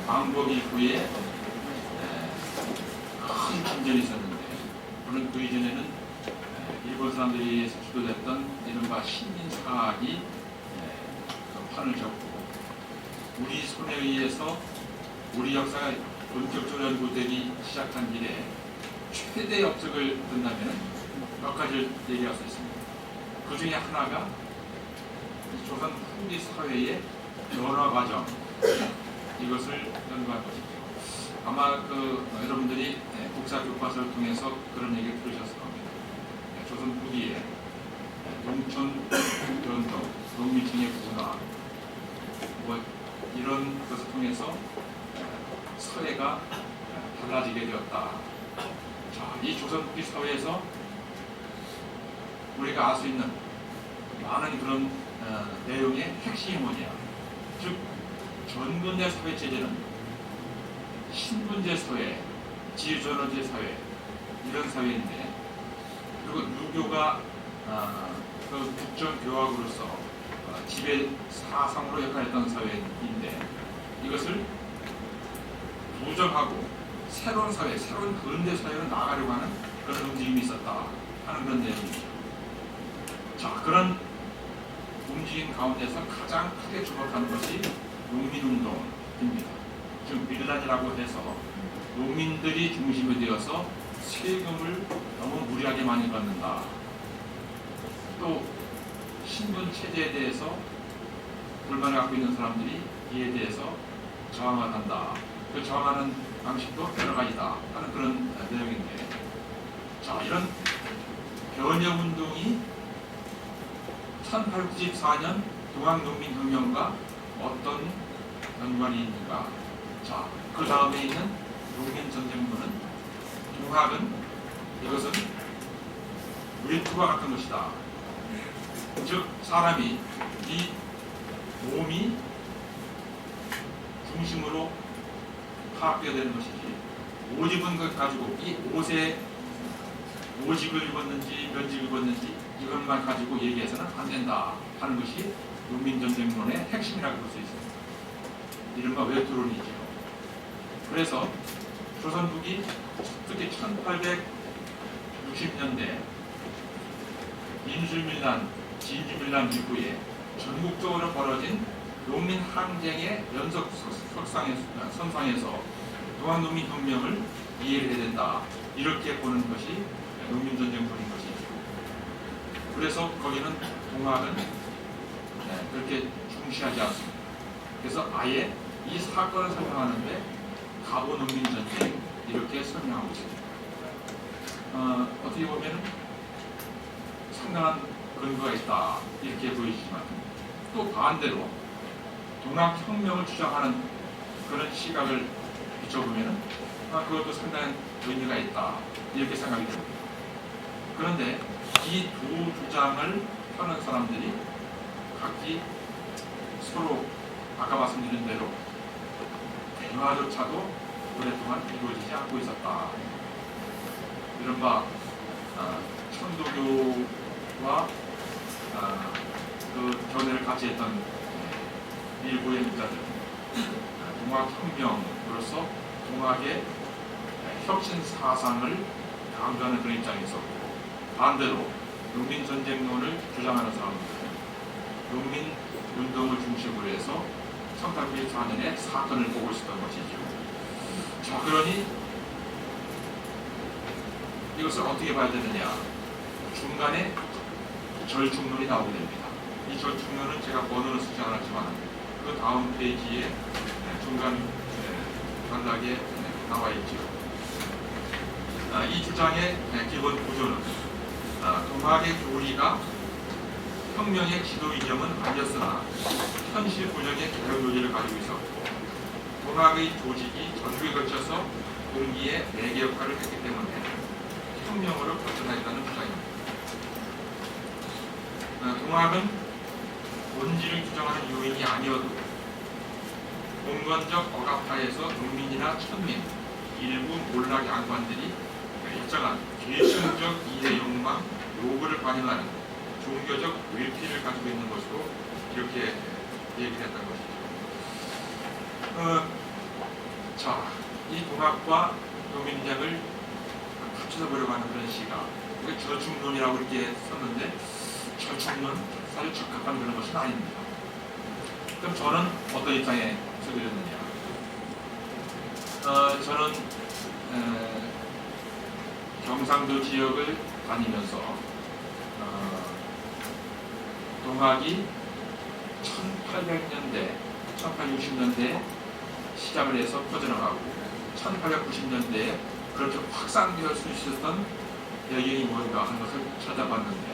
광복 이후에 큰 진전이 있었는데, 물론 그 이전에는 일본 사람들에 의해서 주도됐던 이른바 식민사학이 판을 쳤고, 우리 손에 의해서 우리 역사가 본격적으로 연구되기 시작한 이래 최대 업적을 든다면 몇 가지를 얘기할 수 있습니다. 그 중에 하나가 조선 후기 사회의 변화 과정, 이것을 연구한 것이죠. 아마 여러분들이 국사 교과서를 통해서 그런 얘기를 들으셨을 겁니다. 조선 후기에 농촌 전통, 농민층의 문화, 이런 것을 통해서 사회가 달라지게 되었다. 자, 이 조선 후기 사회에서 우리가 알 수 있는 많은 그런 내용의 핵심이 뭐냐? 즉, 전근대 사회 체제는 신분제 사회, 지주전원제 사회, 이런 사회인데, 그리고 유교가 그 국정교학으로서 지배 사상으로 역할했던 사회인데, 이것을 부정하고 새로운 사회, 새로운 근대 사회로 나가려고 하는 그런 움직임이 있었다 하는 그런 내용이죠. 자, 그런 움직임 가운데서 가장 크게 주목하는 것이 농민운동입니다. 즉, 밀란이라고 해서 농민들이 중심이 되어서 세금을 너무 무리하게 많이 받는다. 또 신분 체제에 대해서 불만을 갖고 있는 사람들이 이에 대해서 저항을 한다. 그 저항하는 방식도 여러 가지다 하는 그런 내용인데, 자, 이런 변혁운동이 1894년 동학농민혁명과 어떤 연관이 있는가? 자, 그 다음에 있는 농민전쟁문은 동학은 이것은 외투와 같은 것이다. 즉, 사람이 이 몸이 중심으로 파악되어야 되는 것이지, 옷 입은 것 가지고 이 옷에 오직을 입었는지 면직을 입었는지 이것만 가지고 얘기해서는 안 된다 하는 것이 농민전쟁론의 핵심이라고 볼 수 있습니다. 이른바 외투론이죠. 그래서 조선 후기, 특히 1860년대 인주밀란, 진주밀란 이후에 전국적으로 벌어진 농민 항쟁의 연속 선상에서 동학농민혁명을 이해를 해야 된다, 이렇게 보는 것이 농민전쟁론인 것이죠. 그래서 거기는 동학은 그렇게 중시하지 않습니다. 그래서 아예 이 사건을 설명하는데 가보농민전쟁 이렇게 설명하고 있습니다. 어떻게 보면 상당한 근거가 있다 이렇게 보이지만, 또 반대로 동학혁명을 주장하는 그런 시각을 비춰보면 그것도 상당한 의미가 있다 이렇게 생각이 됩니다. 그런데 이 두 주장을 펴는 사람들이 각기 서로 아까 말씀드린 대로 대화조차도 오랫동안 이루어지지 않고 있었다. 이른바 천도교와 그 견해를 같이 했던 일부의 인자들, 동학혁명으로서 동학의 혁신 사상을 강조하는 그런 입장이 있었고, 반대로 농민전쟁론을 주장하는 사람들은 농민운동을 중심으로 해서 1894년에 사건을 보고 있었던 것이죠. 자, 그러니 이것을 어떻게 봐야 되느냐? 중간에 절충론이 나오게 됩니다. 이 절충론은 제가 번호를 쓰지 않았지만 그 다음 페이지에 중간 단락에 나와 있죠. 이 주장의 기본 구조는 동학의 교리가 혁명의 지도 이념은 아니었으나 현실 구정의 개혁 논리를 가지고 있었고, 동학의 조직이 전국에 걸쳐서 공기의 매개 역할을 했기 때문에 혁명으로 발전하였다는 주장입니다. 동학은 본질을 규정하는 요인이 아니어도 공건적 억압하에서 농민이나 천민, 일부 몰락 양반들이 일정한 계층적 이해 욕망, 요구를 반영하는 종교적 외피를 가지고 있는 것으로 이렇게 얘기를 했던 것이죠. 자, 이 동학과 농민정을 합쳐서 보려고 하는 그런 시가 이게 저축론이라고 이렇게 썼는데 저축론 사실 적합한 그런 것은 아닙니다. 그럼 저는 어떤 입장에 서게 됐느냐? 저는 경상도 지역을 다니면서 동학이 1800년대, 1860년대에 시작을 해서 퍼져나가고 1890년대에 그렇게 확산될 수 있었던 배경이 뭔가 하는 것을 찾아봤는데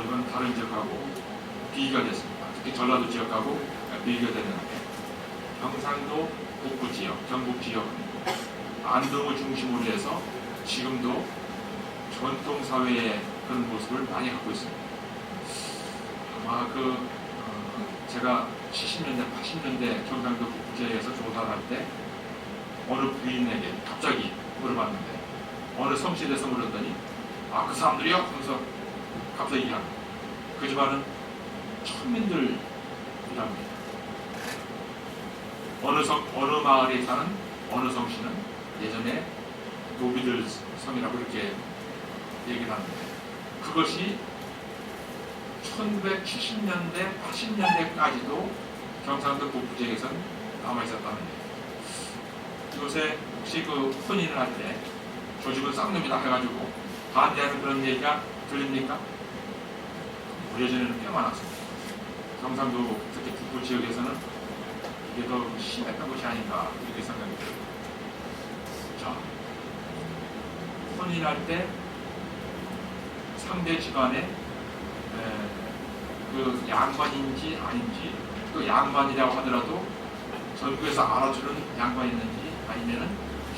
이건 다른 지역하고 비교가 됐습니다. 특히 전라도 지역하고 비교가 됐는데 경상도 북부 지역, 경북 지역은 안동을 중심으로 해서 지금도 전통사회의 그런 모습을 많이 갖고 있습니다. 아마 제가 70년대, 80년대 경상도 북부 지역에서 조사를 할 때 어느 부인에게 갑자기 물어봤는데 어느 성씨에 대해서 물었더니 그 사람들이요? 하면서 갑자기 얘기합니다. 그 집안은 천민들이랍니다. 어느 마을에 사는 어느 성씨는 예전에 노비들 성이라고 이렇게 얘기를 하는데 그것이 1970년대, 80년대까지도 경상도 북부 지역에서는 남아있었다는 얘기예요. 요새 혹시 혼인을 할 때 저 집은 쌍놈이다 해가지고 반대하는 그런 얘기가 들립니까? 예전에는 꽤 많았습니다. 경상도 특히 북부 지역에서는 이게 더 심했던 것이 아닌가 이렇게 생각이 들어요. 자, 혼인할 때 상대 집안에 그 양반인지 아닌지 또 양반이라고 하더라도 전국에서 알아주는 양반이 있는지 아니면은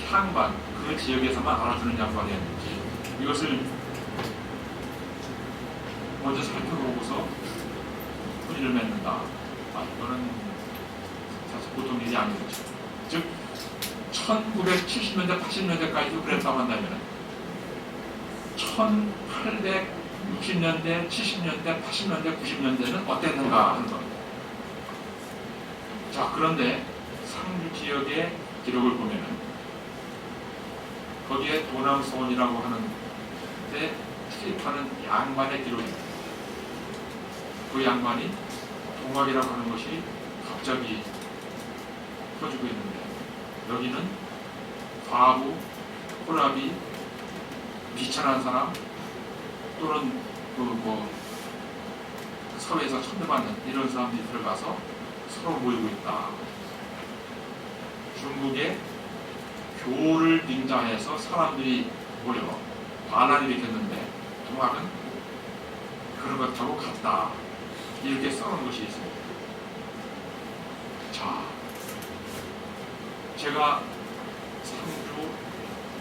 향반 그 지역에서만 알아주는 양반이었는지 이것을 먼저 살펴보고서 혼인을 맺는다. 이거는 사실 보통 일이 아닌 거죠. 즉 1970년대, 80년대까지도 그랬다고 한다면 1860년대, 70년대, 80년대, 90년대는 어땠는가 하는 겁니다. 자, 그런데 상주 지역의 기록을 보면은 거기에 도남서원이라고 하는 데 출입하는 양반의 기록입니다. 그 양반이 동학이라고 하는 것이 갑자기 퍼지고 있는데 여기는 과부, 호랍이, 비천한 사람 또는 사회에서 천대받는 이런 사람들이 들어가서 서로 모이고 있다. 중국의 교를 빙자해서 사람들이 모여 반란을 일으켰는데 동학은 그런 것하고 같다. 이렇게 써놓은 것이 있습니다. 자, 제가 상주,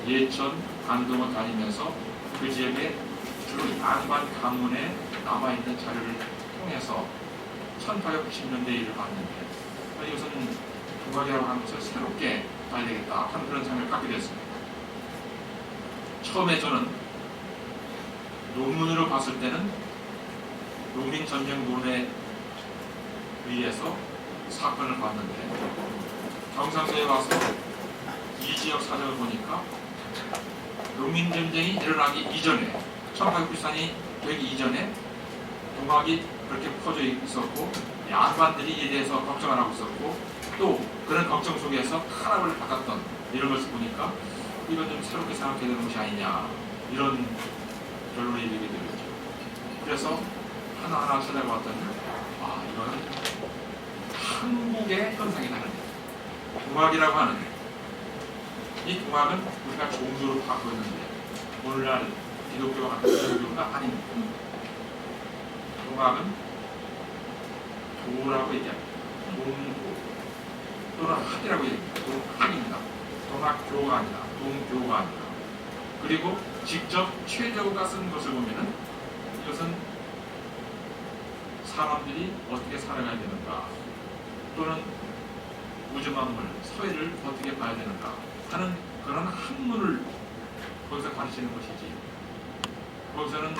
예천, 안동을 다니면서 그 지역에 주로 양반 가문에 남아있는 자료를 통해서 1890년대 일을 봤는데 이것은 동학이라고 하는 것을 새롭게 봐야 되겠다 하는 그런 생각을 갖게 됐습니다. 처음에 저는 논문으로 봤을 때는 농민전쟁론에 의해서 사건을 봤는데 경상도에 와서 이 지역 사정을 보니까 농민전쟁이 일어나기 이전에 1894년이 되기 이전에 동학이 그렇게 퍼져 있었고 양반들이 이에 대해서 걱정을 하고 있었고 또 그런 걱정 속에서 탄압을 받았던 이런 것을 보니까 이건 좀 새롭게 생각해야 되는 것이 아니냐 이런 결론에 이르게 되었죠. 그래서 하나하나 찾아봤더니 이거는 한국의 현상이 다릅니다. 동학이라고 하는 이 동학은 우리가 종교로 갖고 있는데 오늘날 기독교와 같은 종교가 아닙니다. 동학은 도라고 얘기합니다. 동도 또는 학이라고 얘기합니다. 동학입니다. 동학교가 아니라 동교가 아니라 그리고 직접 최저가 쓴 것을 보면은 이것은 사람들이 어떻게 살아가야 되는가 또는 우주만물, 사회를 어떻게 봐야 되는가 하는 그런 학문을 거기서 가르치는 것이지 거기서는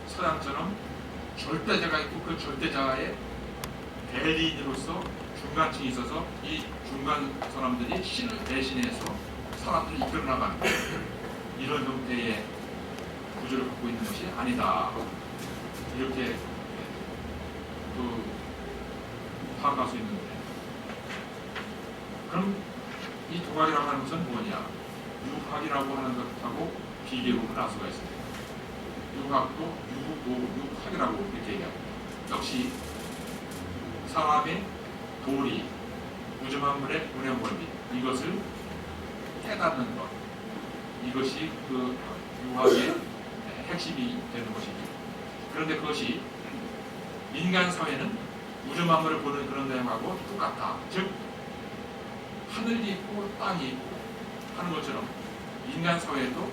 서양처럼 절대자가 있고 그 절대자의 대리인으로서 중간층이 있어서 이 중간 사람들이 신을 대신해서 사람들을 이끌어 나가는 이런 형태의 구조를 갖고 있는 것이 아니다. 이렇게 파악할 수 있는데, 그럼 이 동학이라고 하는 것은 뭐냐? 유학이라고 하는 것하고 비교를 할 수가 있습니다. 유학도 유학이라고 이렇게 얘기합니다. 역시 사람의 도리, 우주만물의 운행 원리, 이것을 깨닫는 것, 이것이 그 유학의 핵심이 되는 것이죠. 그런데 그것이 인간 사회는 우주만물을 보는 그런 내용하고 똑같다. 즉 하늘이 있고 땅이 있고 하는 것처럼 인간 사회에도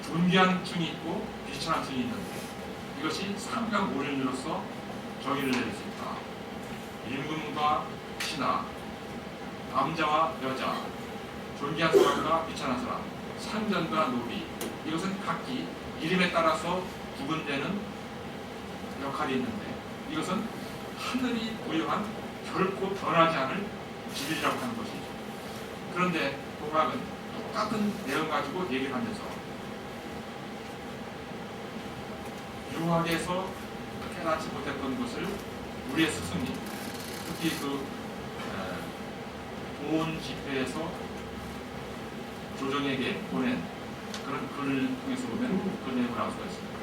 존귀한 층이 있고 비천한 층이 있는데, 이것이 삼강오륜으로서 정의를 내릴 수 있다. 임금과 신하, 남자와 여자, 존귀한 사람과 비천한 사람, 상전과 노비, 이것은 각기 이름에 따라서 구분되는 역할이 있는데, 이것은 하늘이 부여한 결코 변하지 않을 진리라고 하는 것이죠. 그런데 동학은 똑같은 내용 가지고 얘기를 하면서 유학에서 깨닫지 못했던 것을 우리의 스승님, 특히 보온 집회에서 조정에게 보낸 그런 글을 통해서 보면 그 내용을 알 수가 있습니다.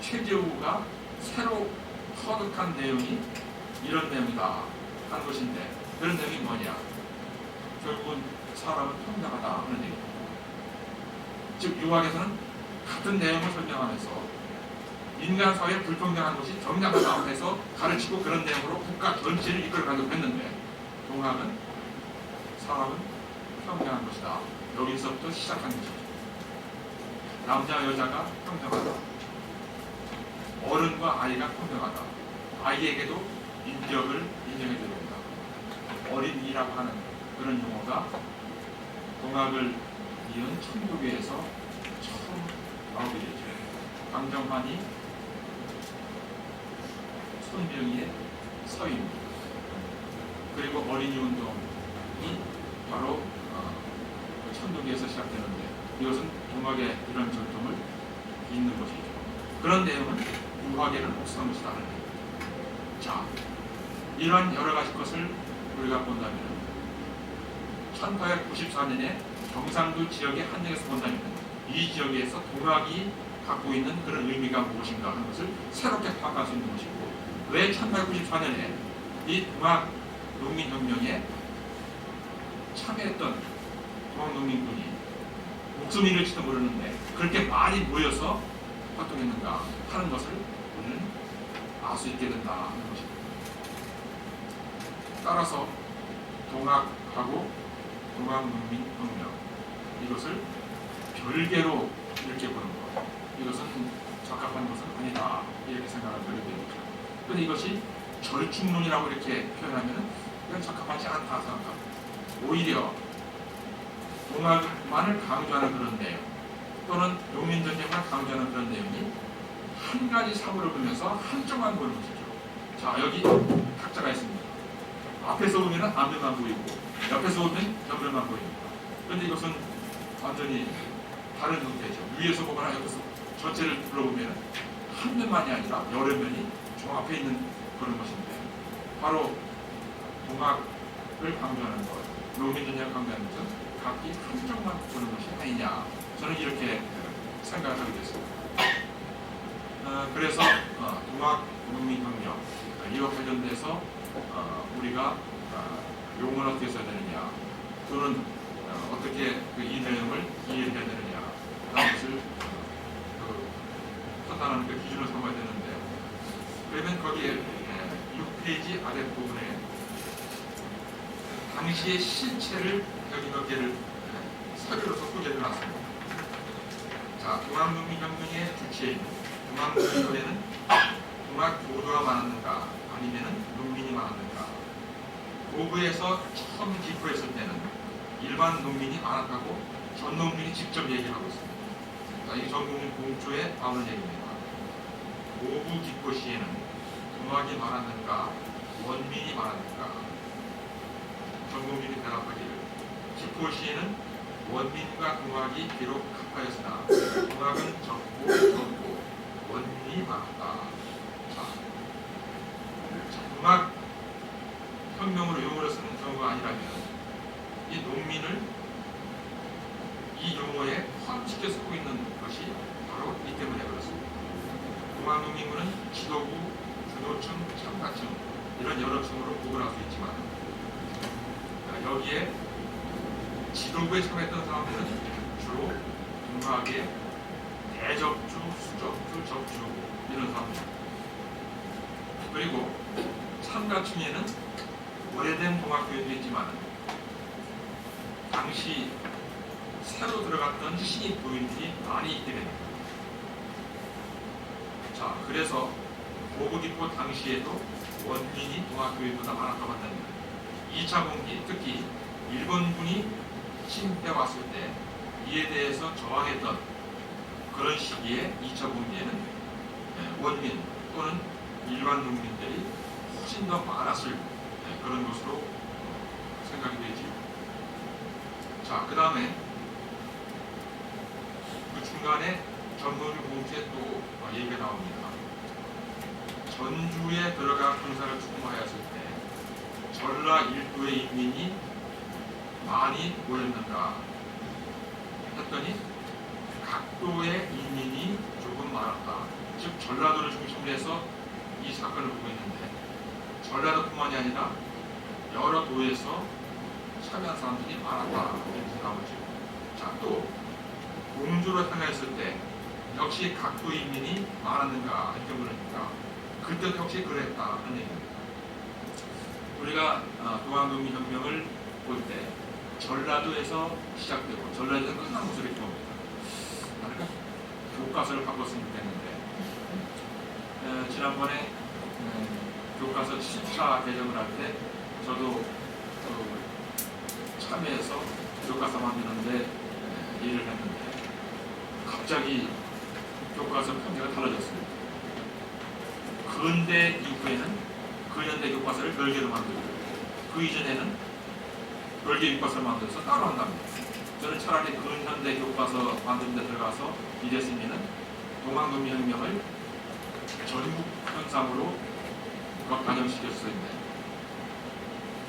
최재우가 새로 터득한 내용이 이런 내용이다 하는 것인데, 그런 내용이 뭐냐? 결국은 사람은 평등하다 하는 얘기입니다. 즉 유학에서는 같은 내용을 설명하면서 인간 사회에 불평등한 것이 정당하다 해서 가르치고 그런 내용으로 국가 전체를 이끌어가려고 했는데, 동학은 사람은 평등한 것이다. 여기서부터 시작한 것이죠. 남자 여자가 평등하다. 어른과 아이가 평등하다. 아이에게도 인격을 인정해줘야 된다. 어린이라고 하는 그런 용어가 동학을 이은 천국에서 처음 나오게 되죠. 강정환이 손병희의 서입니다. 그리고 어린이 운동이 바로 천도기에서 시작되는데, 이것은 동학의 이런 전통을 잇는 것이죠. 그런 내용은 유학에는 없었던 것이다. 자, 이러한 여러 가지 것을 우리가 본다면 1894년에 경상도 지역의 한 역에서 본다면 이 지역에서 동학이 갖고 있는 그런 의미가 무엇인가 하는 것을 새롭게 파악할 수 있는 것이고, 왜 1894년에 이 동학 농민혁명에 참여했던 동학농민군이 목숨 잃을지도 모르는데 그렇게 많이 모여서 활동했는가 하는 것을 우리는 알 수 있게 된다 하는 것입니다. 따라서 동학하고 동학농민혁명, 이것을 별개로 이렇게 보는 것, 이것은 적합한 것은 아니다 이렇게 생각을 하게 됩니다. 그런데 이것이 절충론이라고 이렇게 표현하면 이건 적합하지 않다 생각합니다. 오히려 동학만을 강조하는 그런 내용, 또는 농민전쟁만 강조하는 그런 내용이 한 가지 사고를 보면서 한쪽만 보는 것이죠. 자, 여기 각자가 있습니다. 앞에서 보면 앞면만 보이고 옆에서 보면 뒷면만 보입니다. 그런데 이것은 완전히 다른 형태죠. 위에서 보거나 옆에서 전체를 둘러보면 한 면만이 아니라 여러 면이 종합해 있는 그런 것인데, 바로 동학을 강조하는 것, 농민전쟁을 강조하는 것은 각기 한쪽만 보는 것이 아니냐, 저는 이렇게 생각을 하게 됐습니다. 그래서 동학 농민혁명, 이와 관련돼서 우리가 용어를 어떻게 써야 되느냐, 또는 어떻게 이 내용을 이해해야 되느냐 하는 것을 판단하는 그 기준을 삼아야 되는데, 그러면 거기에 6페이지 아랫부분에 당시의 실체를 여기 몇 개를 서류로서 소개해 놨습니다. 자, 동학농민혁명의 주체인 동학농민협회는 동학교도가 많았는가 아니면 농민이 많았는가? 고구에서 처음 기포했을 때는 일반 농민이 많았다고 전 농민이 직접 얘기를 하고 있습니다. 자, 이 전국민 공초에 나오는 얘기입니다. 고구 기포 시에는 동학이 많았는가 원민이 많았는가? 김포 시에는 원민과 동학이 비록 합하였으나 동학은 적고 원민이 많았다. 자, 동학 혁명으로 용어를 쓰는 경우가 아니라면 이 농민을 이 용어에 포함시켜 쓰고 있는 것이 바로 이 때문에 그렇습니다. 동학농민군은 지도부, 주도층, 참가층 이런 여러 층으로 구분할 수 있지만 여기에 지도부에 참여했던 사람들은 주로 동학의 대적주, 수적주, 적주 이런 사람들, 그리고 참가층에는 오래된 동학교회도 있지만 당시 새로 들어갔던 신입 교인들이 많이 있게 됩니다. 자, 그래서 고구기포 당시에도 원민이 동학교회보다 많았다고 한답니다. 2차 봉기, 특히 일본군이 침입해 왔을 때 이에 대해서 저항했던 그런 시기에 2차 봉기에는 원민 또는 일반 농민들이 훨씬 더 많았을 그런 것으로 생각이 되지요. 자, 그 다음에 그 중간에 전범위 봉투에 또 얘기가 나옵니다. 전주에 들어가 군사를 축무하였을 때 전라 일도의 인민이 많이 모였는가 했더니 각도의 인민이 조금 많았다. 즉 전라도를 중심으로 해서 이 사건을 보고 있는데 전라도뿐만이 아니라 여러 도에서 참여한 사람들이 많았다. 이렇게 나오죠. 자, 또 공주로 향했을 때 역시 각도 인민이 많았는가 이렇게 물으니까 그때 역시 그랬다 하는 얘기입니다. 우리가 동학농민혁명을 볼 때 전라도에서 시작되고 전라도에서 끝난 것으로 이렇게 봅니다. 그러니까 교과서를 바꿨으면 좋겠는데 지난번에 교과서 10차 개정을 할 때 저도 참여해서 교과서 만드는데 일을 했는데 갑자기 교과서 편제가 달라졌습니다. 근대 이후에는 근현대 교과서를 별개로 만들고 그 이전에는 별개 교과서를 만들어서 따로 한답니다. 저는 차라리 근현대 교과서 만드는 데 들어가서 일했으면 동학농민혁명을 전국 현상으로 반영시켰을 텐데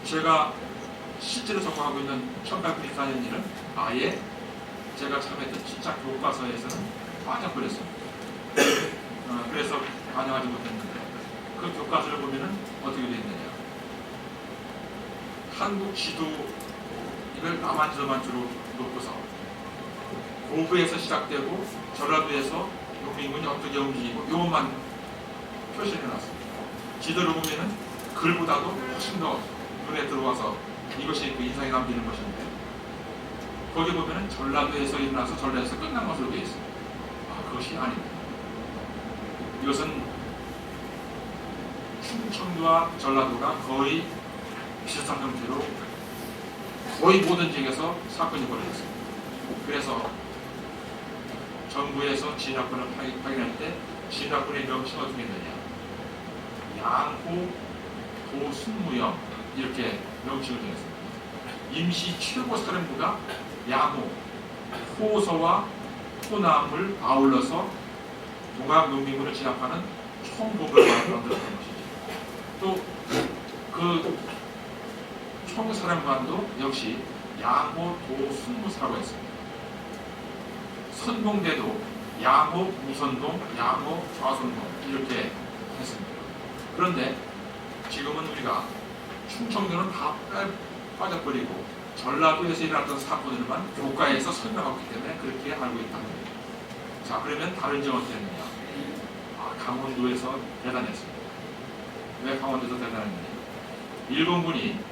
제가 실제로 적용하고 있는 1894년에는 아예 제가 참여했던 진짜 교과서에서는 빠져버렸습니다. 그래서 반영하지 못했는데 그 교과서를 보면은 어떻게 되어 있느냐. 한국 지도 이걸 남한지도만 주로 놓고서 고부에서 시작되고 전라도에서 농민군이 어떻게 움직이고 이것만 표시해 놨습니다. 지도를 보면은 글보다도 훨씬 더 눈에 들어와서 이것이 그 인상이 남기는 것인데 거기 보면은 전라도에서 일어나서 전라도에서 끝난 것으로 되어 있습니다. 그것이 아닙니다. 이것은 충청도와 전라도가 거의 비슷한 형태로 거의 모든 지역에서 사건이 벌어졌습니다. 그래서 정부에서 진압군을 파견할 때 진압군의 명칭을 어떻게 했느냐. 양호, 도순무영 이렇게 명칭을 정했습니다. 임시 최고사령부가 양호, 호서와 호남을 아울러서 동학농민군을 진압하는 총보를 만들었던 것이죠. 또 그 총사령관도 역시 양호, 도순무사라고 했습니다. 선봉대도 양호, 무선동, 양호, 좌선동 이렇게 했습니다. 그런데 지금은 우리가 충청도는 다 빠져버리고 전라도에서 일어났던 사건들만 교과에서 설명하고 있기 때문에 그렇게 알고 있다는 거예요. 자, 그러면 다른 지역은 어떻게 했느냐. 강원도에서 대단했습니다. 왜 강원도에서 대단했느냐. 일본군이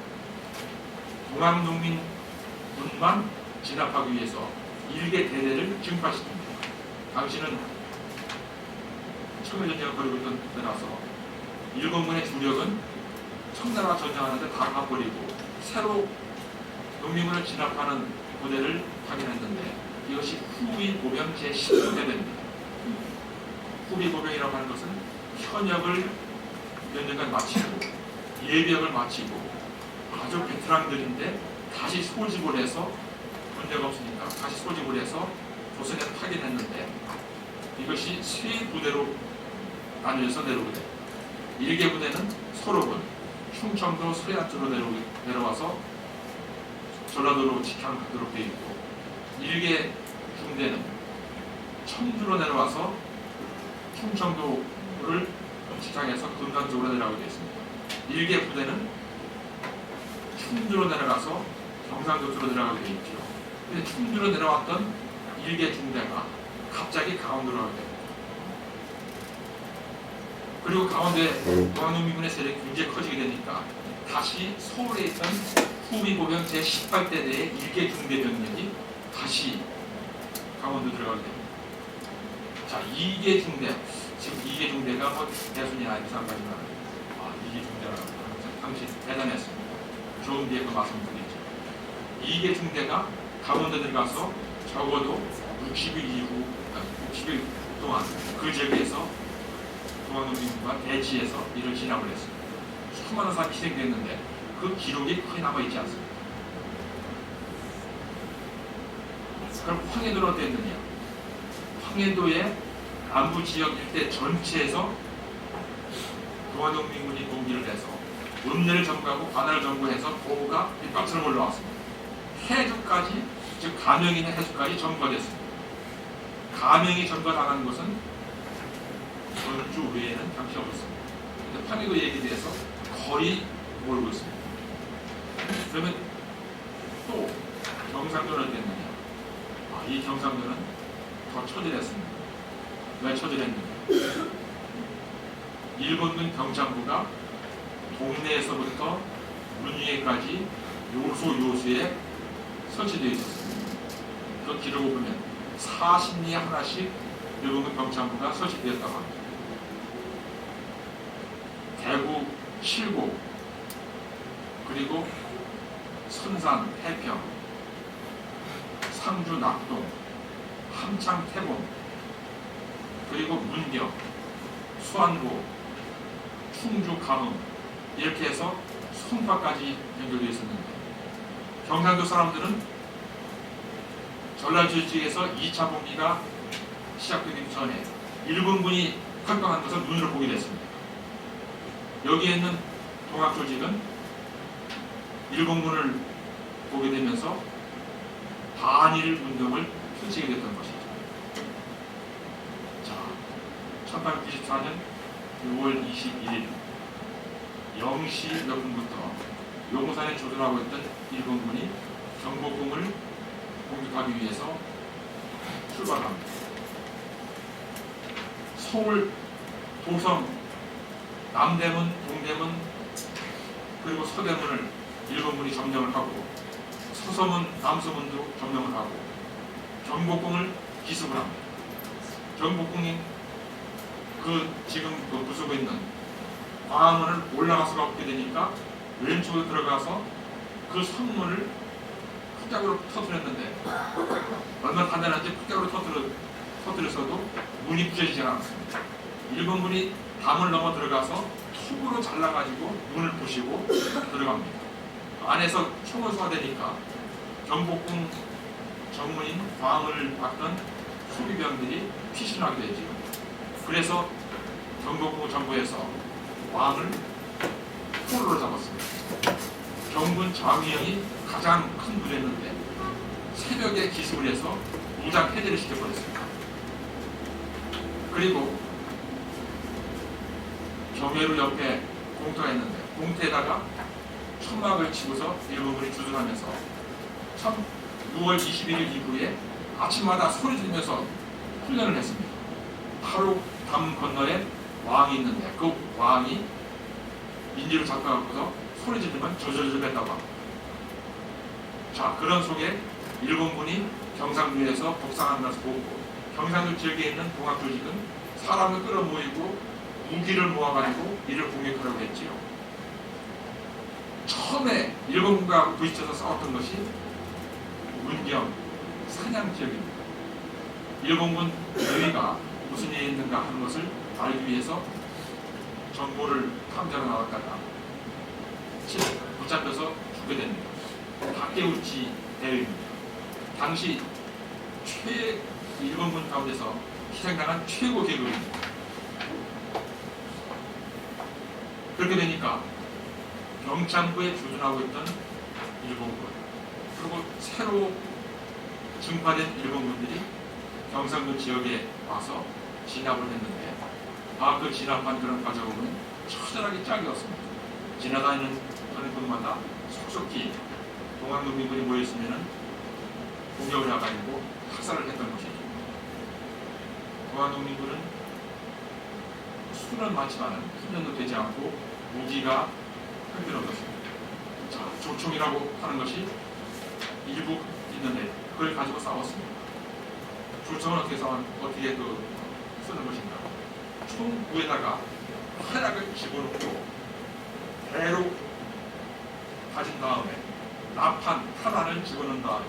동학농민군만 진압하기 위해서 일개 대대를 증파시킵니다. 당시는 청일전쟁을 벌이고 있던 때라서 일본군의 주력은 청나라 전쟁하는데 다 가버리고 새로 농민군을 진압하는 부대를 확인했는데 이것이 후위보병 제19대대입니다. 후위보병이라고 하는 것은 현역을 몇 년간 마치고 예비역을 마치고 아주 베테랑들인데 다시 소집을 해서 군대가 없으니까 다시 소집을 해서 조선에 파견했는데 이것이 세 부대로 나뉘어서 내려오게 됩니다. 1개 부대는 소록은 충청도 서해안 쪽으로 내려와서 전라도로 직항하도록 되어 있고 1개 중대는 청주로 내려와서 충청도를 직항해서 금강 쪽으로 내려가게 되어 있습니다. 1개 부대는 충주로 내려가서 경상도 쪽으로 내려가게 되어 있죠. 근데 충주로 내려왔던 1개 중대가 갑자기 강원도로 가게 됩니다. 그리고 강원도에 동학농민군의 세력이 굉장히 커지게 되니까 다시 서울에 있던 후미보병 제18대대의 1개 중대 병력이 다시 강원도 들어가게 됩니다. 자, 2개 중대, 지금 2개 중대가 뭐 대순이 아닌 상관이나 2개 중대가 당시 대단했습니다. 좋은 뒤에 그 말씀드리죠. 2개 중대가 강원도 들어가서 적어도 60일 이후, 60일 동안 그 지역에서 동학농민군과 대치해서 이를 진압을 했습니다. 수많은 사람이 희생됐는데 그 기록이 거의 남아있지 않습니다. 그럼 황해도는 어땠느냐? 황해도의 남부 지역 일대 전체에서 동학농민군이 공기를 해서 음내를 점거하고 관할을 점거해서 도가 밑바닥으로 올라왔습니다. 해주까지, 즉 가명이나 해주까지 점거됐습니다. 가명이 점거당한 곳은 전주 외에는 당시 없었습니다. 근데 황해도 얘기에 대해서 거의 모르고 있습니다. 그러면 또 경상도는 어땠느냐? 이 경상도는 더 처절했습니다. 왜 처절했느냐? 일본군 경창부가 동네에서부터 문위에까지 요소에 설치되어 있었습니다. 그 기록을 보면 40리에 하나씩 일본군 경창부가 설치되었다고 합니다. 대구, 칠곡, 그리고 선산, 해평, 상주, 낙동, 함창, 태봉, 그리고 문경, 수안고, 충주, 감흥 이렇게 해서 송파까지 연결되어 있었는데 경상도 사람들은 전라도 지역에서 2차 봉기가 시작되기 전에 일본군이 활동한 것을 눈으로 보게 됐습니다. 여기에 있는 동학조직은 일본군을 보게 되면서 반일 운동을 펼치게 됐던 것이죠. 자, 1894년 6월 21일 0시 몇 분부터 용산에 조준하고 있던 일본군이 경복궁을 공격하기 위해서 출발합니다. 서울, 도성, 남대문, 동대문, 그리고 서대문을 일본군이 점령을 하고 서서문, 남서문도 점령을 하고 경복궁을 기습을 합니다. 경복궁이 지금 부수고 있는 광화문을 올라갈 수가 없게 되니까 왼쪽으로 들어가서 그 성문을 푸짝으로 터뜨렸는데 얼마나 단단한지 푸짝으로 터뜨려서도 문이 부서지지 않았습니다. 일본군이 담을 넘어 들어가서 톱으로 잘라가지고 문을 부시고 들어갑니다. 안에서 총을 쏘아대니까 경복궁 정문인 광화문을 봤던 소비병들이 피신하게 되죠. 그래서 경복궁 정부에서 왕을 포로로 잡았습니다. 경군 장위영이 가장 큰 부대였는데 새벽에 기습을 해서 무장 해제를 시켜버렸습니다. 그리고 경회로 옆에 공터가 있는데 공터에다가 천막을 치고서 일본군이 주둔하면서 6월 21일 이후에 아침마다 소리 지르면서 훈련을 했습니다. 바로 담 건너에 왕이 있는데 그 왕이 인지를 잡아갖고서 소리 지르면 저절저 뱉다고 합니다. 자, 그런 속에 일본군이 경상도에서 북상하는 것을 보고 경상도 지역에 있는 동학조직은 사람을 끌어모이고 무기를 모아가지고 이를 공격하려고 했지요. 처음에 일본군과 부딪혀서 싸웠던 것이 문경, 산양 지역입니다. 일본군 대위가 무슨 일이 있는가 하는 것을 알기 위해서 정보를 탐지하러 나왔다가 붙잡혀서 죽게 됩니다. 다케우치 대위입니다. 당시 일본군 가운데서 희생당한 최고 계급입니다. 그렇게 되니까 경창부에 주둔하고 있던 일본군, 그리고 새로 증파된 일본군들이 경상도 지역에 와서 진압을 했는데, 그 진압한 그런 과정은 처절하게 짝이었습니다. 지나다니는 곳마다 속속히 동학농민군이 모였으면 공격을 해가지고 학살을 했던 것이죠. 동학농민군은 수는 많지만 훈련도 되지 않고 무기가 형편없었습니다. 자, 조총이라고 하는 것이 일부 있는데 그걸 가지고 싸웠습니다. 조총은 어떻게 쓰는 것인가? 총 위에다가 활약을 집어넣고 배로 다진 다음에 탄환을 집어넣은 다음에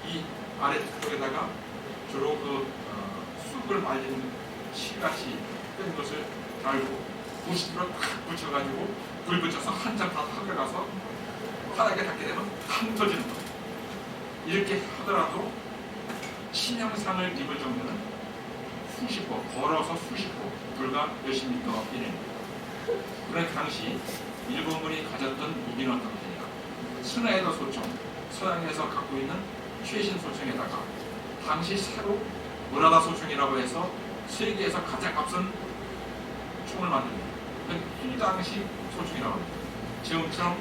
이 아래쪽에다가 주로 쑥을 말리는 실같이 뜬 것을 달고 부싯돌을 탁 붙여가지고 불 붙여서 한 장 다 타들어가서 바닥에 닿게 되면 탕 터지는 거예요. 이렇게 하더라도 치명상을 입을 정도는 수십 보, 걸어서 수십 보, 불과 몇십 미터 이내입니다. 그런 당시 일본군이 가졌던 무기는 어떤 것이냐? 스나이더 소총, 서양에서 갖고 있는 최신 소총에다가 당시 새로 무라다 소총이라고 해서 세계에서 가장 앞선 총을 만듭니다. 이 당시 소총이라고 합니다. 지금처럼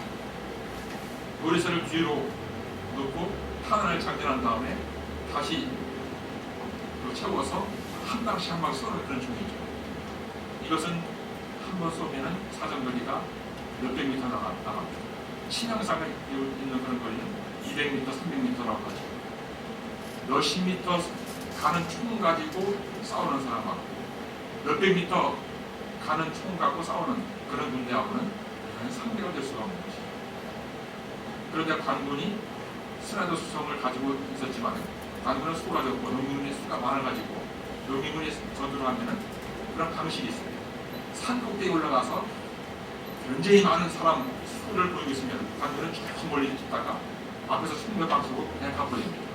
모리스를 뒤로 놓고 탄환을 장전한 다음에 다시 채워서 한 방씩 한 방씩 쏘는 그런 총이죠. 이것은 한 번 쏘면은 사정거리가 몇백 미터 나갑니다. 치명상을 있는 그런 거리는 200m, 300m라고 하죠. 몇십 미터 가는 총 가지고 싸우는 사람하고 몇백 미터 가는 총 갖고 싸우는 그런 군대하고는 상대가 될 수가 없는 것이죠. 그런데 관군이 스나이더 수송을 가지고 있었지만 관군은 수가 적고 농민군이 수가 많아가지고 농민군이 전투를 하면은 그런 방식이 있습니다. 산 꼭대기에 올라가서 굉장히 많은 사람 수를 보이고 있으면 관군은 쭉 멀리 있다가 앞에서 충격 방수고 그냥 가버립니다.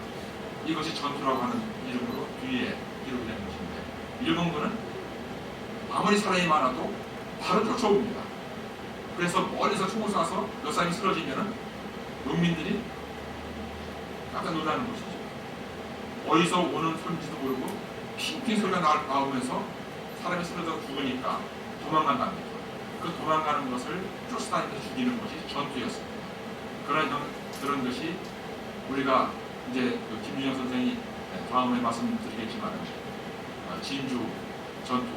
이것이 전투라고 하는 이름으로 뒤에 기록이 되는 것인데, 일본군은 아무리 사람이 많아도 바로 쫓아옵니다. 그래서 멀리서 총을 쏴서 몇 사람이 쓰러지면은 농민들이 깜짝 놀라는 것이죠. 어디서 오는 소리인지도 모르고 핑핑 소리가 나오면서 사람이 쓰러져 죽으니까 도망간답니다. 그 도망가는 것을 쫓아다니면서 죽이는 것이 전투였습니다. 그런 것이 우리가 이제 김준영 선생이 다음에 말씀드리겠지만 진주 전투,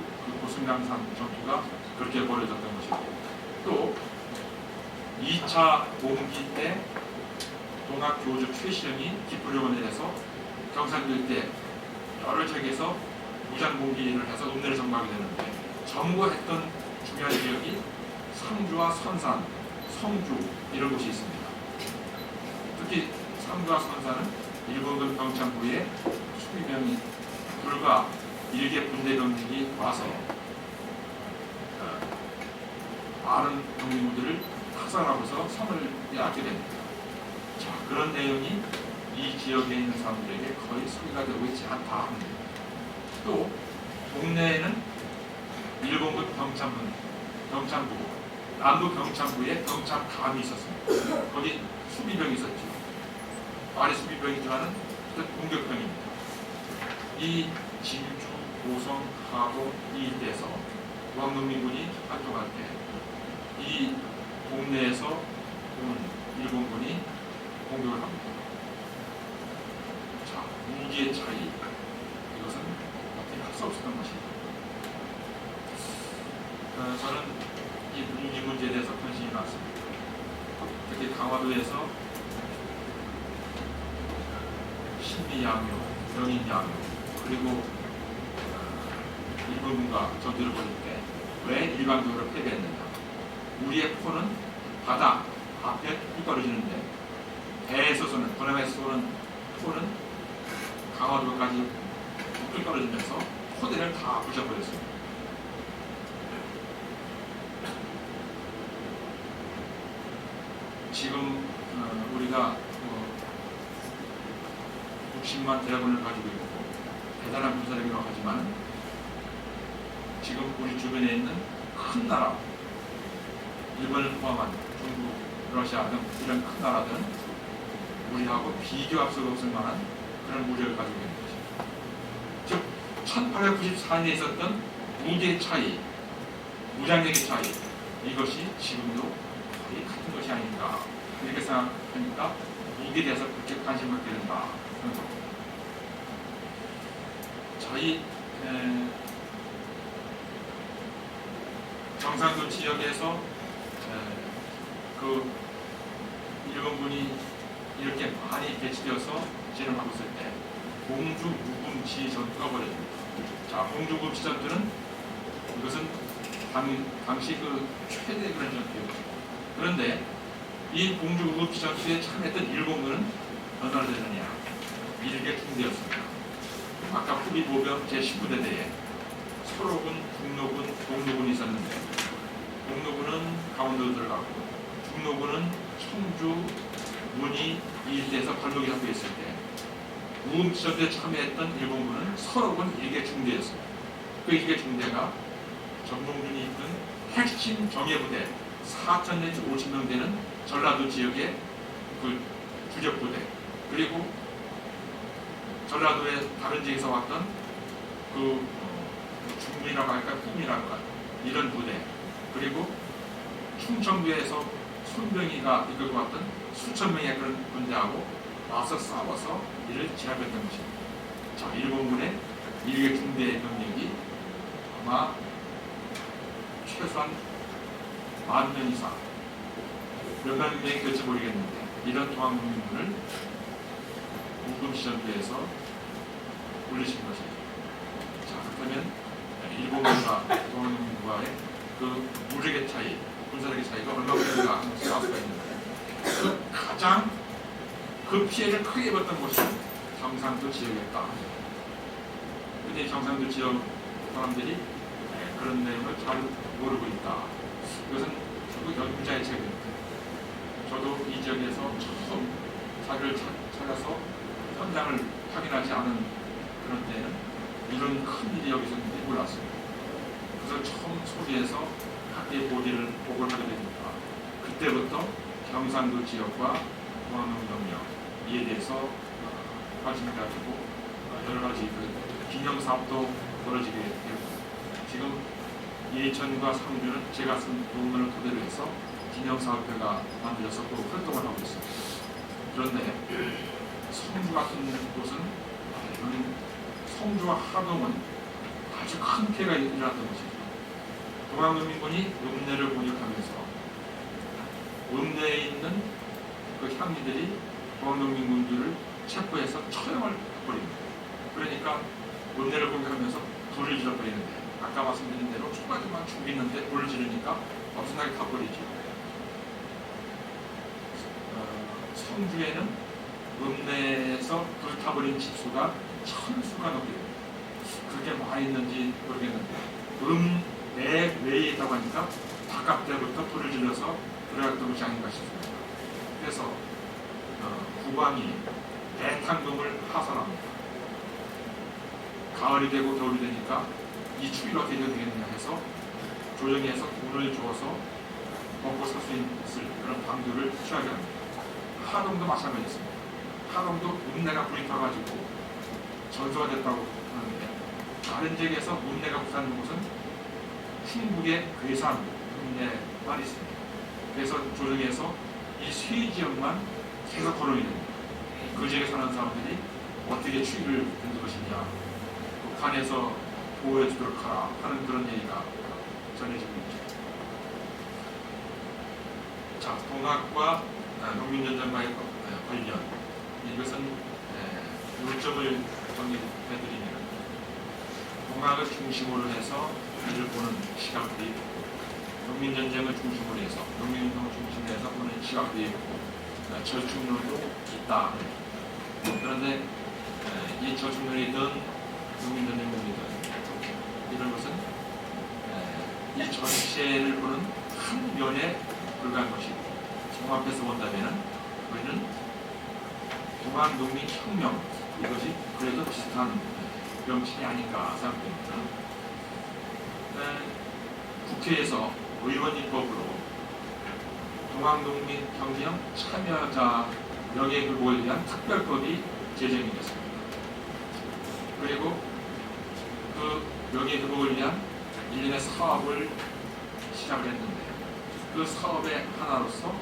고승강산 전투가 그렇게 벌어졌던 것이고, 또 2차 봉기 때 동학교주 최시령이 기프령을 내려서 경상도 일대 여러 지역에서 무장봉기를 해서 읍내를 정박이 되는데, 점거했던 중요한 지역이 상주와 선산, 성주 이런 곳이 있습니다. 특히 상주와 선산은 일본군 경창부의 수비병이 불과 1개 분대병력이 와서 많은 농민들을 학살하고서 성을 빼앗게 됩니다. 자, 그런 내용이 이 지역에 있는 사람들에게 거의 소개가 되고 있지 않다 합니다. 또 동네에는 일본군 경창부, 남부 경창부에 경창감이 있었습니다. 거기 수비병이 있었죠. 말이 수비병이지만은 공격병입니다. 이 진주, 고성, 하도 이 일대에서 중앙농민군이 활동할 때 이 동네에서 온 일본군이 공격을 합니다. 자, 무기의 차이, 이것은 어떻게 할 수 없었던 것이죠. 저는 이 무기 문제에 대해서 관심이 많습니다. 특히 강화도에서 신비양요, 명인양요, 그리고 일본군과 전투를 벌일 때 왜 일방적으로 패배했느냐. 우리의 포는 바다 앞에 뚝 떨어지는데 배에서 쏘는, 군함에서 쏘는 포는 강화도까지 뚝 떨어지면서 포대를 다 부셔버렸습니다. 지금 우리가 60만 대군을 가지고 있고 대단한 군사력이라고 하지만 지금 우리 주변에 있는 큰 나라, 일본을 포함한 중국, 러시아 등 이런 큰 나라들은 우리하고 비교할 수 없을 만한 그런 무력을 가지고 있는 것입니다. 즉 1894년에 있었던 무기의 차이, 무장력의 차이, 이것이 지금도 거의 같은 것이 아닌가 이렇게 생각하니까 무기에 대해서 그렇게 관심 갖게 된다. 저희 경상도 지역에서 그 일본군이 이렇게 많이 배치되어서 진행하고 있을 때 공주 무금지 전투가 벌어집니다. 자, 공주 무금지 전투는 이것은 당시 그 최대 그런 전투였죠. 그런데 이 공주 무금지 전투에 참여했던 일본군은 어느 나라 되느냐? 일개 중대였습니다. 아까 후비보병 제19대대에 서로군, 중로군, 동로군이 있었는데 동로군은 강원도로 들어갔고 중로군은 청주, 문이 이 일대에서 발목이 잡혀 있을 때 무금지전투에 참여했던 일본군은 서로군 일개 중대였습니다. 그 일개 중대가 정몽준이 이끈 핵심 정예부대 4천 내지 5천 되는 전라도 지역의 그 주력부대, 그리고 전라도의 다른 지역에서 왔던 그 중군이라고 할까, 품이라고 할까, 이런 부대, 그리고 충청도에서 손병희가 이끌고 왔던 수천 명의 그런 군대하고 와서 싸워서 이를 제압했던 것입니다. 자, 일본군의 일개 중대의 병력이 아마 최소한 10,000명 이상, 몇만 명이 될지 모르겠는데 이런 동학민군을 무금지전투에서 올리신 것이죠. 자, 그렇다면 일본군과 동학민군과의 그 무력의 차이, 군사력의 차이가 얼마큼인가 하는 것을 알 수가 있는데 그 가장 그 피해를 크게 입었던 곳이 경상도 지역이었다. 근데 경상도 지역 사람들이 그런 내용을 잘 모르고 있다. 이것은 결국 연구자의 책입니다. 저도 이 지역에서 처음 자료를 찾아서 현장을 확인하지 않은 그런 때는 이런 큰 일이 여기 있었는지 몰랐습니다. 그래서 처음 소리에서 학계 보고를 하게 됩니다. 그때부터 경상도 지역과 동학농경력에 대해서 관심을 가지고 여러 가지 그 기념 사업도 벌어지게 되고, 지금 예천과 상주는 제가 쓴 논문을 토대로 해서 기념사업회가 만들어서 또 활동을 하고 있습니다. 그런데 성주 같은 곳은 성주와 하동은 아주 큰 피해가 일어났던 것이죠. 동학농민군이 읍내를 공격하면서 읍내에 있는 그 향리들이 동학농민군들을 체포해서 처형을 해버립니다. 그러니까 읍내를 공격하면서 불을 질러버리는데, 아까 말씀드린 대로 초가지만 죽이는데 불을 지르니까 엄청나게 타버리죠. 성주에는 읍내에서 불타버린 집수가 1000수가 넘게 됩니다. 그게 많이 있는지 모르겠는데 읍내 외에 있다고 하니까 바깥때부터 불을 질러서 들어갔던 것이 아닌가 싶습니다. 그래서 국왕이 대탕금을 하선합니다. 가을이 되고 겨울이 되니까 이 추위를 어떻게 되겠느냐 해서 조정히 해서 돈을 주어서 먹고 살 수 있을 그런 방도를 취하게 합니다. 하동도 마찬가지였습니다. 하동도 읍내가 불이 타가지고 전소가 됐다고 하는데, 다른 지역에서 읍내가 불타는 곳은 충북의 괴산 읍내만 있습니다. 그래서 조정에서 이 세 지역만 계속 거론이 됩니다. 그 지역에 사는 사람들이 어떻게 추위를 견딜 것이냐, 북한에서 보호해 주도록 하라 하는 그런 얘기가 전해지고 있죠. 자, 동학과 농민전쟁과의 관련, 이것은 요점을 정리해드리면 동학을 중심으로 해서 이를 보는 시각들이 있고, 농민전쟁을 중심으로 해서 농민운동을 중심으로 해서 보는 시각들이 있고, 저축론도 있다. 그런데 이 저축론이든 농민전쟁론이든 이런 것은 이 전체를 보는 한 면에 불과한 것이고, 종합해서 본다면 우리는 동학농민혁명, 이것이 그래도 비슷한 명칭이 아닌가 생각됩니다. 국회에서 의원 입법으로 동학농민혁명 참여자 명예회복을 위한 특별법이 제정이 됐습니다. 그리고 그 명예회복을 위한 일련의 사업을 시작을 했는데 그 사업의 하나로서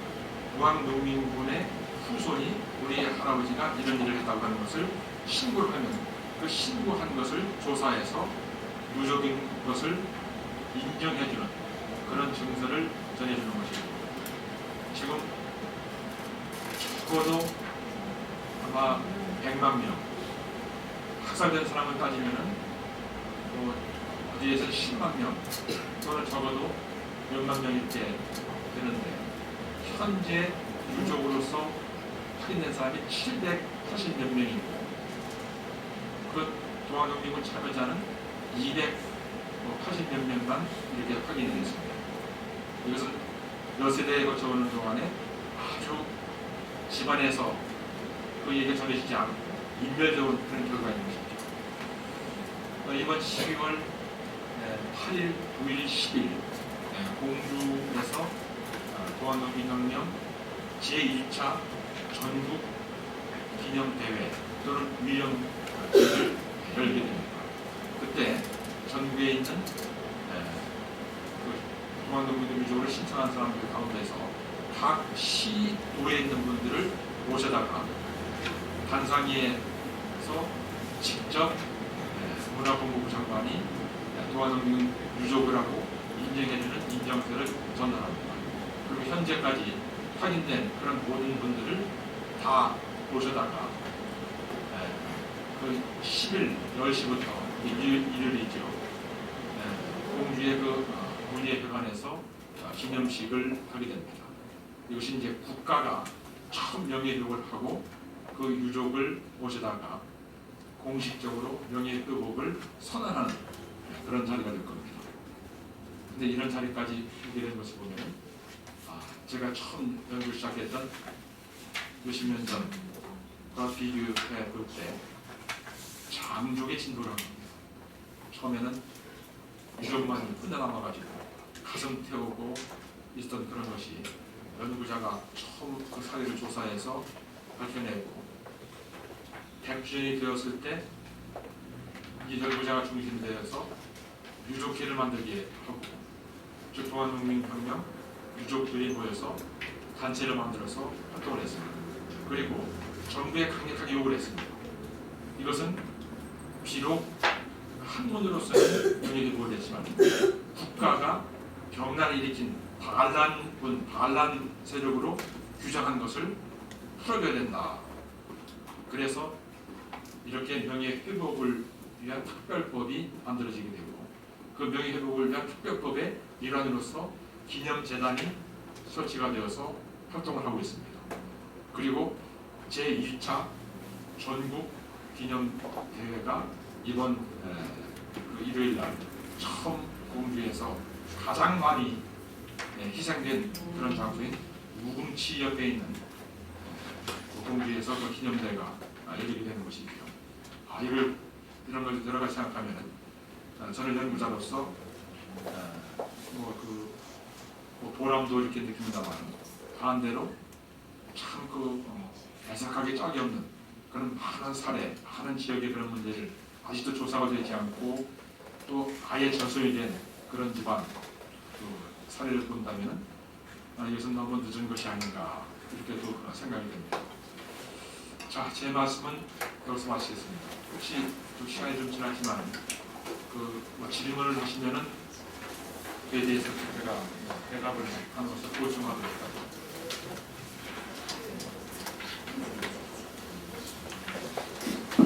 동학농민군의 후손이 우리 할아버지가 이런 일을 했다고 하는 것을 신고를 하면 그 신고한 것을 조사해서 유족인 것을 인정해주는 그런 증서를 전해주는 것이고 지금 적어도 아마 100만 명 학살된 사람을 따지면은 어디에서 10만 명 또는 적어도 몇만 명일게 되는데 현재 유족으로서 확인된 사람이 780몇 명이고 그 동학농민군 참여자는 280몇 명만 이렇게 확인이 됐습니다. 이것은 몇 세대에 거쳐오는 동안에 아주 집안에서 그 얘기가 전해지지 않고 인멸적으로 그런 결과인 것이죠. 이번 12월 8일, 9일, 10일 공주에서 동학농민혁명 제1차 전국 기념대회 또는 위령제를 열게 됩니다. 그때 전국에 있는 동학농민들 유족을 신청한 사람들 가운데서 각 시도에 있는 분들을 모셔다가 단상위에서 직접 문화본부부 장관이 동학농민 유족을 하고 인정해주는 인정서를 전달합니다. 그리고 현재까지 확인된 그런 모든 분들을 다 모셔다가 그 10일 10시부터 일요일이죠. 공주의 그 문예회관에서 기념식을 하게 됩니다. 이것이 이제 국가가 처음 명예회복을 하고 그 유족을 모셔다가 공식적으로 명예회복을 선언하는 그런 자리가 될 겁니다. 근데 이런 자리까지 오게 된 것을 보면 제가 처음 연구를 시작했던 몇십 년 전과 비교해 볼 때 장족의 진도를 합니다. 처음에는 유족만 끝내남아가지고 가슴 태우고 있었던 그런 것이 연구자가 처음 그 사회를 조사해서 밝혀내고 100주년이 되었을 때 이 연구자가 중심되어서 유족회를 만들게 하고 즉 동학농민혁명 유족들이 모여서 단체를 만들어서 활동을 했습니다. 그리고 정부에 강력하게 요구를 했습니다. 이것은 비록 학문으로서는 명예회복을 했지만 국가가 병난을 일으킨 반란 세력으로 규정한 것을 풀어줘야 된다. 그래서 이렇게 명예회복을 위한 특별법이 만들어지게 되고 그 명예회복을 위한 특별법의 일환으로서 기념재단이 설치가 되어서 활동을 하고 있습니다. 그리고 제1차 전국 기념대회가 이번 그 일요일 날 처음 공주에서 가장 많이 희생된 그런 장소인 우금치 옆에 있는 공주에서 그 기념대회가 열리게 되는 것이죠. 이런 걸 여러 가지 생각하면 저는 연구자로서 보람도 이렇게 느낍니다만 반대로 참 애석하게 짝이 없는 그런 많은 사례, 많은 지역의 그런 문제를 아직도 조사가 되지 않고 또 아예 전소이 된 그런 집안 사례를 본다면 이것은 너무 늦은 것이 아닌가 이렇게 또 생각이 됩니다. 자, 제 말씀은 여기서 마치겠습니다. 혹시 좀 시간이 좀 지났지만 질문을 하시면은 그에 대해서 제가 대답을 함으로써 보충하도록 하겠습니다.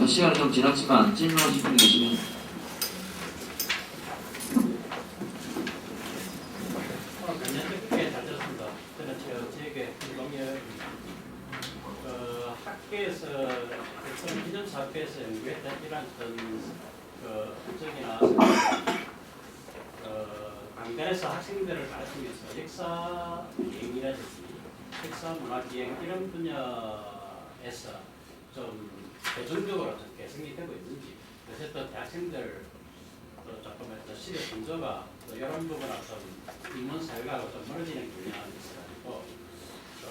시간이 좀 지났지만 질문하실 분이 계시면 꽤 잘 들었습니다. 저는 저에게 학계에서 기념사학회에서 연구했던 이런 적이나 강단에서 학생들을 가르치면서 역사 기행이라든지 역사 문화 기행 이런 분야에서 좀 대중적으로 좀 개성이 되고 있는지, 요새 또 대학생들 또 조금 더 시대 성조가 또 이런 부분에 좀 인문 사회하고 좀 멀어지는 경향이 있어가지고 또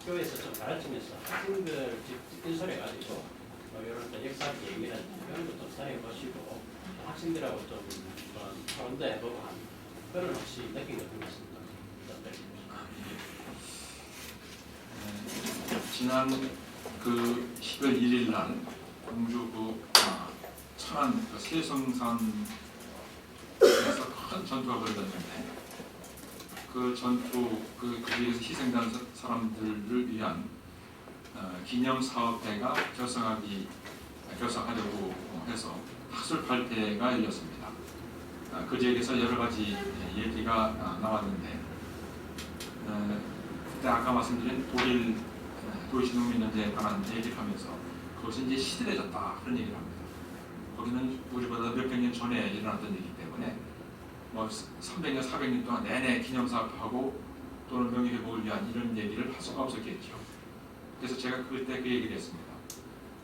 학교에서 좀 가르치면서 학생들 인솔해가지고 뭐 이런 또 역사 얘기는 이런 것도 사회 보시고 학생들하고 좀 토론도 해보고 한 그런 혹시 느낀 것 같습니다. 지난 그 10월 1일 날 광주 천안 세성산에서 큰 전투가 벌어졌는데 그 전투 그 지역에서 희생된 사람들을 위한 기념 사업회가 결성하려고 해서 학술 발표가 열렸습니다. 그 지역에서 여러 가지 얘기가 나왔는데 그때 아까 말씀드린 독일 도시농민연대에 관한 얘기를 하면서 그것이 이제 시들해졌다 그런 얘기를 합니다. 거기는 우리보다 몇백 년 전에 일어났던 일이기 때문에 뭐 300년, 400년 동안 내내 기념사업하고 또는 명예회복을 위한 이런 얘기를 할 수가 없었겠죠. 그래서 제가 그때 그 얘기를 했습니다.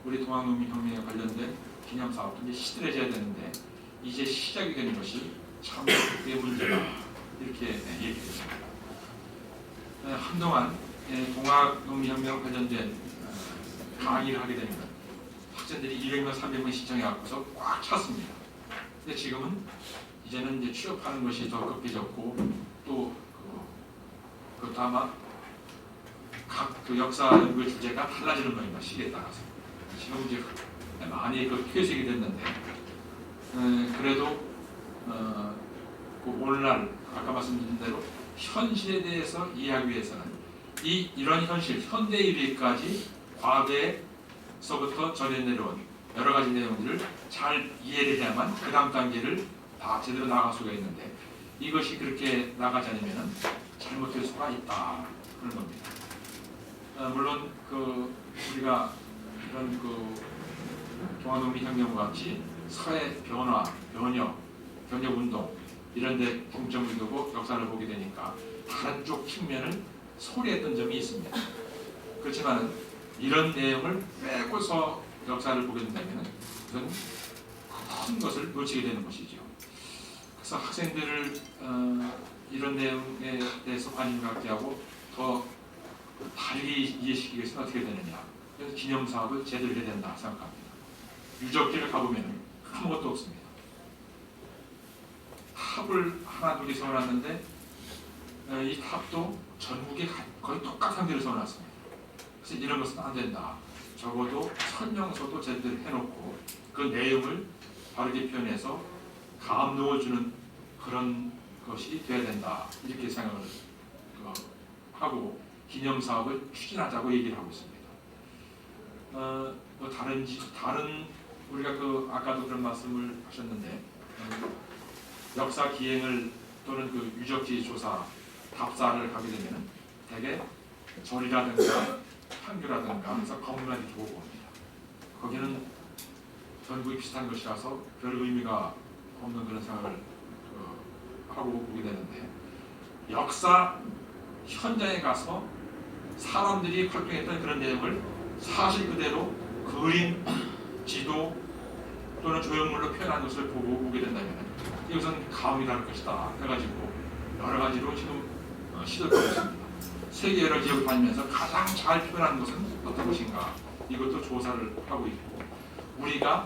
우리 동학농민혁명에 관련된 기념사업도 이제 시들해져야 되는데 이제 시작이 되는 것이 참 그게 문제다 이렇게 얘기를 했습니다. 한동안 동학농민혁명 관련된 강의를 하게 되면 학생들이 200명, 300명 신청해 갖고서 꽉 찼습니다. 근데 지금은 이제는 이제 취업하는 것이 더 급해졌고 또 그것도 아마 각 그 역사 연구의 주제가 달라지는 겁니다. 시기에 따라서. 지금 이제 많이 그 퇴색이 됐는데 그래도 그 오늘날 아까 말씀드린 대로 현실에 대해서 이해하기 위해서는 이런 현실, 현대 이르기까지 과거에서부터 전해 내려온 여러 가지 내용들을 잘 이해를 해야만 그 다음 단계를 다 제대로 나갈 수가 있는데 이것이 그렇게 나가지 않으면 잘못될 수가 있다 그런 겁니다. 물론 그 우리가 이런 그 동학농민혁명과 같이 사회 변화, 변혁, 변혁운동 이런 데 중점을 두고 역사를 보게 되니까 다른 쪽 측면을 소리했던 점이 있습니다. 그렇지만 이런 내용을 빼고서 역사를 보게 된다면 그건 큰 것을 놓치게 되는 것이죠. 그래서 학생들을 이런 내용에 대해서 관심을 갖게 하고 더 달리 이해시키기 위해서는 어떻게 되느냐. 그래서 기념사업을 제대로 해야 된다 생각합니다. 유적지를 가보면 아무것도 없습니다. 탑을 하나 둘이 세워놨는데 이 탑도 전국에 거의 똑같은 데를 세워놨습니다. 그래서 이런 것은 안 된다. 적어도 설명서도 제대로 해놓고 그 내용을 바르게 표현해서 감동을 주는 그런 것이 돼야 된다. 이렇게 생각을 하고 기념사업을 추진하자고 얘기를 하고 있습니다. 뭐 다른 우리가 그 아까도 그런 말씀을 하셨는데 역사 기행을 또는 그 유적지 조사 답사를 하게 되면 대개 절이라든가 판교라든가 해서 건물이 들어오고 옵니다. 거기는 전국이 비슷한 것이라서 별 의미가 없는 그런 생각을 하고 보게 되는데 역사 현장에 가서 사람들이 활동했던 그런 내용을 사실 그대로 그림, 지도 또는 조형물로 표현한 것을 보고 보게 된다면 이것은 감이 다를 것이다 해가지고 여러 가지로 지금 시도를 하고 있습니다. 세계 여러 지역을 다니면서 가장 잘 표현한 것은 어떤 것인가 이것도 조사를 하고 있고 우리가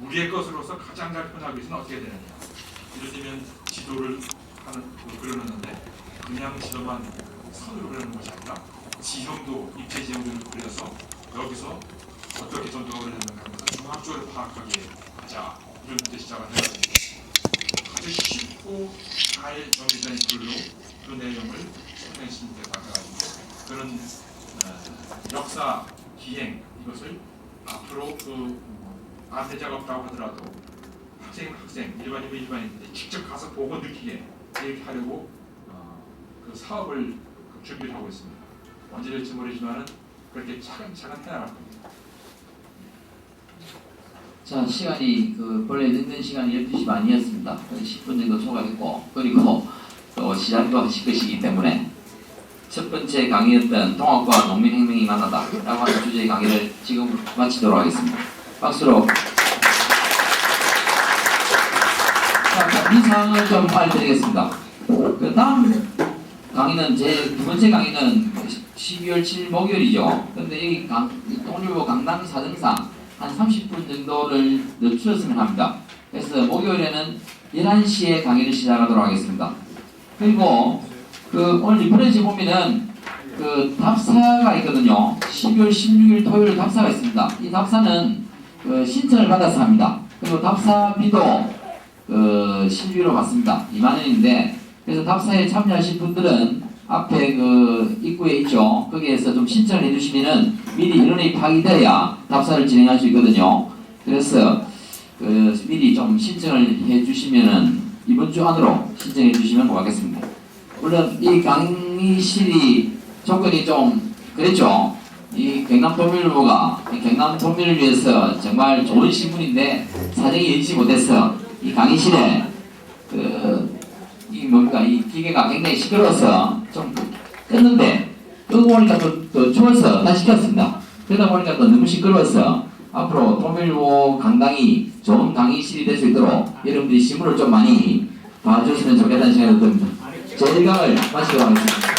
우리의 것으로서 가장 잘 표현하기 위해서는 어떻게 되느냐. 예를 들면 지도를 그려놓는데 그냥 지도만 선으로 그리는 것이 아니라 지형도 입체 지형들을 그려서 여기서 어떻게 전투가 벌어졌는가 하면서 종합적으로 파악하게 하자 이런 뜻 시작을 해가지고 아주 쉽고 잘 정리된 글로 그 내용을 설명했으면 돼가지고 그런 역사 기행 이것을 앞으로 그 안내자가 없다고 하더라도 학생 일반인은 일반인인데 직접 가서 보고 느끼게 이렇게 하려고 그 사업을 준비를 하고 있습니다. 언제 될지 모르지만은 그렇게 차근차근 해나갈 겁니다. 자, 시간이 본래 늦는 시간이 12시 반이었습니다. 10분 정도 초과했고 그리고 또 시작도 하실 것이기 때문에 첫 번째 강의였던 통합과 농민혁명이 만나다 라고 하는 주제의 강의를 지금 마치도록 하겠습니다. 박수로. 자, 이 사항을 좀 알려드리겠습니다. 그 다음 강의는 제 두 번째 강의는 12월 7일 목요일이죠. 근데 여기 통일부 강당 사정상 한 30분 정도를 늦추었으면 합니다. 그래서 목요일에는 11시에 강의를 시작하도록 하겠습니다. 그리고 그 오늘 리퍼런스 보면은 그 답사가 있거든요. 12월 16일 토요일 답사가 있습니다. 이 답사는 그 신청을 받아서 합니다. 그리고 답사비도 그 실비로 받습니다. 20,000원인데 그래서 답사에 참여하실 분들은 앞에 그 입구에 있죠. 거기에서 좀 신청을 해주시면은 미리 인원이 파악돼야 답사를 진행할 수 있거든요. 그래서 그 미리 좀 신청을 해주시면은 이번 주 안으로 신청해 주시면 고맙겠습니다. 물론 이 강의실이 조건이 좀 그랬죠. 이 경남통일부가 경남통일을 위해서 정말 좋은 신문인데 사정이 여의치 못해서 이 강의실에 이 기계가 굉장히 시끄러워서 좀 껐는데 끄고 보니까 또 추워서 다시 켰습니다. 그러다 보니까 또 너무 시끄러워서 앞으로 통일부 강당이 좋은 강의실이 될 수 있도록 여러분들이 신문을 좀 많이 봐주시면 좋겠다는 생각이 듭니다. 제 일강을 마치도록 하겠습니다.